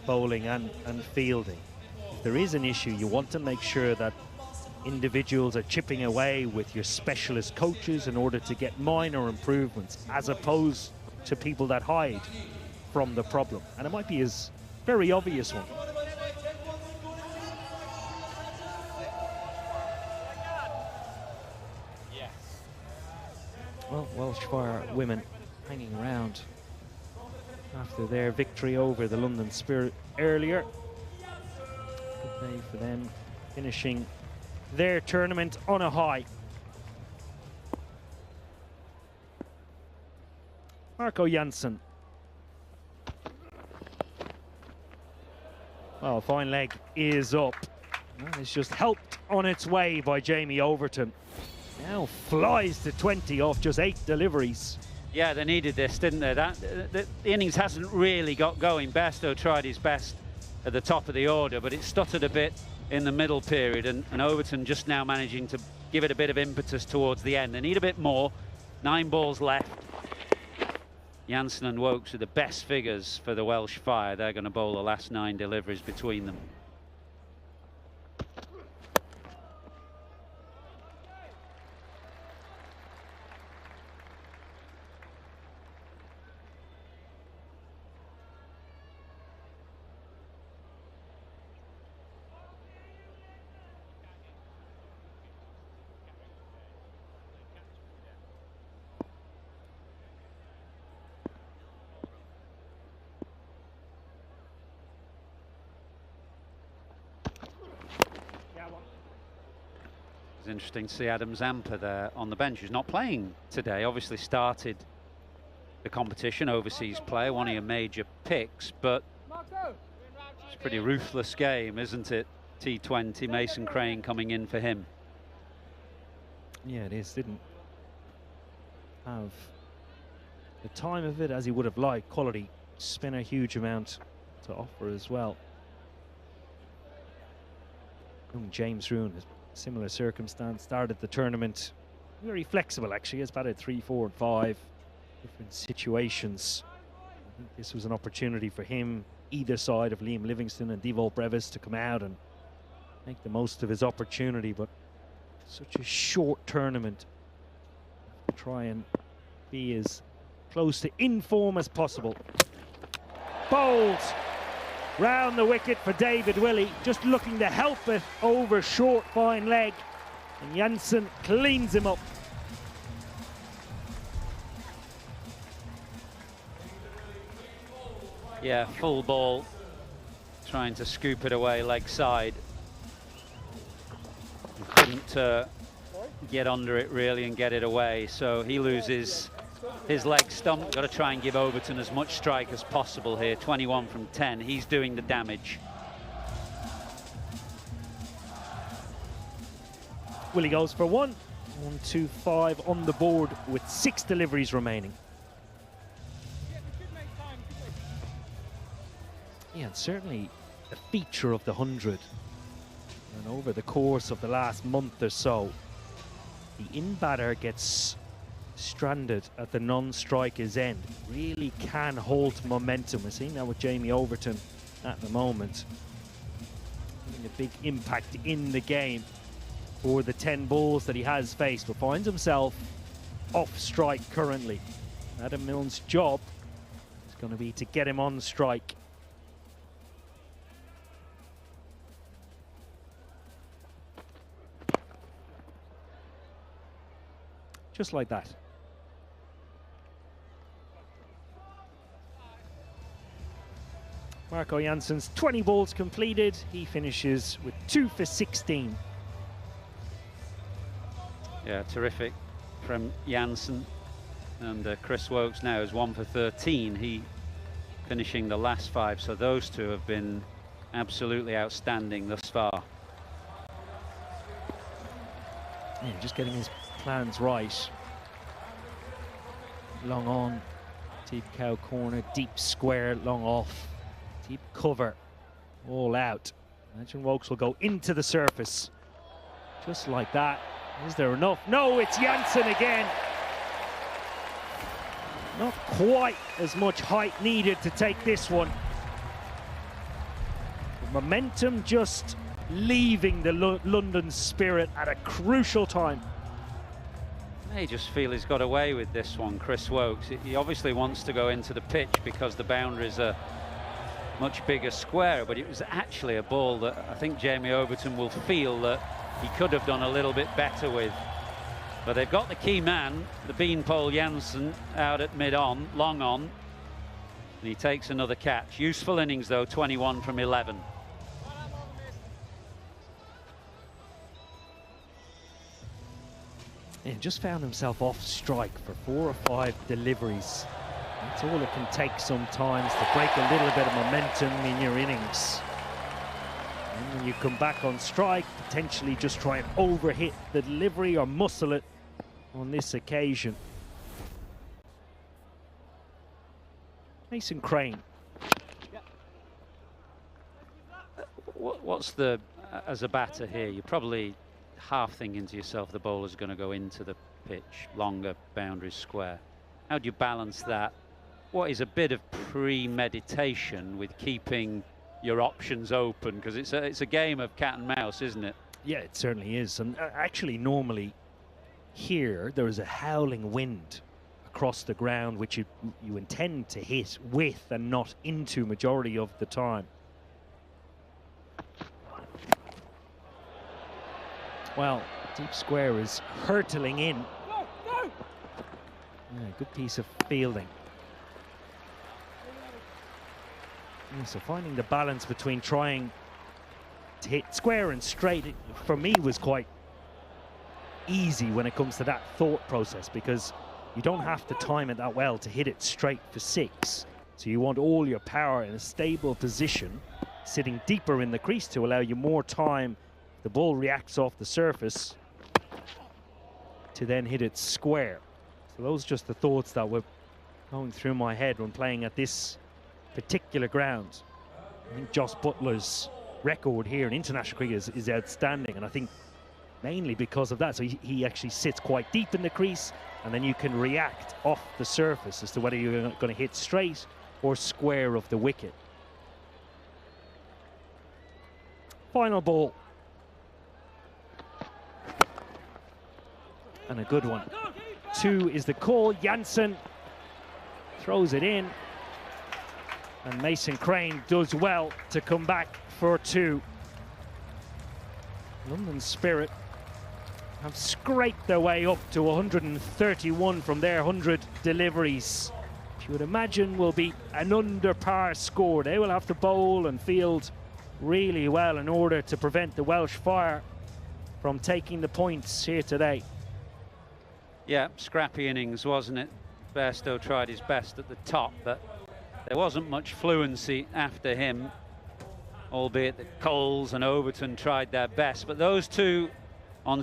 bowling and fielding. If there is an issue, you want to make sure that individuals are chipping away with your specialist coaches in order to get minor improvements, as opposed to people that hide from the problem. And it might be a very obvious one. Well, Welsh Fire women hanging around after their victory over the London Spirit earlier. Good day for them, finishing their tournament on a high. Marco Jansen. Well, fine leg is up. And it's just helped on its way by Jamie Overton. Now flies to 20 off just 8 deliveries. Yeah, they needed this, didn't they? The innings hasn't really got going. Bairstow tried his best at the top of the order, but it stuttered a bit in the middle period, and Overton just now managing to give it a bit of impetus towards the end. They need a bit more. 9 balls left. Jansen and Wokes are the best figures for the Welsh Fire. They're going to bowl the last 9 deliveries between them. It's interesting to see Adam Zampa there on the bench, who's not playing today. Obviously started the competition, overseas player, one of your major picks, but it's a pretty ruthless game, isn't it? T20, Mason Crane coming in for him. Yeah, it is. Didn't have the time of it as he would have liked. Quality spin, a huge amount to offer as well. James Roon, similar circumstance, started the tournament very flexible actually, has batted 3, 4 and 5 different situations. I think this was an opportunity for him, either side of Liam Livingston and Devol Brevis, to come out and make the most of his opportunity, but such a short tournament, try and be as close to in form as possible. Bowled round the wicket for David Willey, just looking to help it over short fine leg, and Jansen cleans him up. Yeah, full ball, trying to scoop it away leg side. Couldn't get under it really and get it away, so he loses his leg stump. Got to try and give Overton as much strike as possible here. 21 from 10. He's doing the damage. Willie goes for 1. 1, 2, 5 on the board with 6 deliveries remaining. Yeah, and certainly a feature of the 100. And over the course of the last month or so, the in-batter gets stranded at the non-striker's end, really can hold momentum. We're seeing that with Jamie Overton at the moment, having a big impact in the game for the 10 balls that he has faced, but finds himself off strike currently. Adam Milne's job is going to be to get him on strike. Just like that. Marco Jansen's 20 balls completed. He finishes with 2 for 16. Yeah, terrific from Jansen. And Chris Wokes now is 1 for 13. He finishing the last 5. So those two have been absolutely outstanding thus far. Yeah, just getting his plans right. Long on, deep cow corner, deep square, long off. Deep cover, all out. Imagine Wokes will go into the surface. Just like that. Is there enough? No, it's Jansen again. Not quite as much height needed to take this one. Momentum just leaving the London Spirit at a crucial time. I just feel he's got away with this one, Chris Wokes. He obviously wants to go into the pitch because the boundaries are much bigger square, but it was actually a ball that I think Jamie Overton will feel that he could have done a little bit better with. But they've got the key man, the Beanpole Jansen, out at mid-on, long on. And he takes another catch. Useful innings, though, 21 from 11. And just found himself off strike for 4 or 5 deliveries. That's all it can take sometimes to break a little bit of momentum in your innings. And when you come back on strike, potentially just try and overhit the delivery or muscle it on this occasion. Mason Crane. What's the, as a batter here, you're probably half thinking to yourself the bowler's going to go into the pitch, longer boundary square. How do you balance that? What is a bit of premeditation with keeping your options open? Because it's a game of cat and mouse, isn't it? Yeah, it certainly is. And actually, normally here there is a howling wind across the ground, which you intend to hit with and not into majority of the time. Well, deep square is hurtling in. Yeah, good piece of fielding. Yeah, so finding the balance between trying to hit square and straight, for me, was quite easy when it comes to that thought process, because you don't have to time it that well to hit it straight for 6. So you want all your power in a stable position, sitting deeper in the crease to allow you more time. The ball reacts off the surface to then hit it square. So those are just the thoughts that were going through my head when playing at this particular ground. I think Jos Buttler's record here in international cricket is outstanding, and I think mainly because of that. So he actually sits quite deep in the crease, and then you can react off the surface as to whether you're going to hit straight or square of the wicket. Final ball. And a good one. 2 is the call. Jansen throws it in, and Mason Crane does well to come back for 2. London Spirit have scraped their way up to 131 from their 100 deliveries, which you would imagine will be an under par score. They will have to bowl and field really well in order to prevent the Welsh Fire from taking the points here today. Yeah, scrappy innings, wasn't it? Bairstow tried his best at the top, but there wasn't much fluency after him, albeit that Coles and Overton tried their best. But those two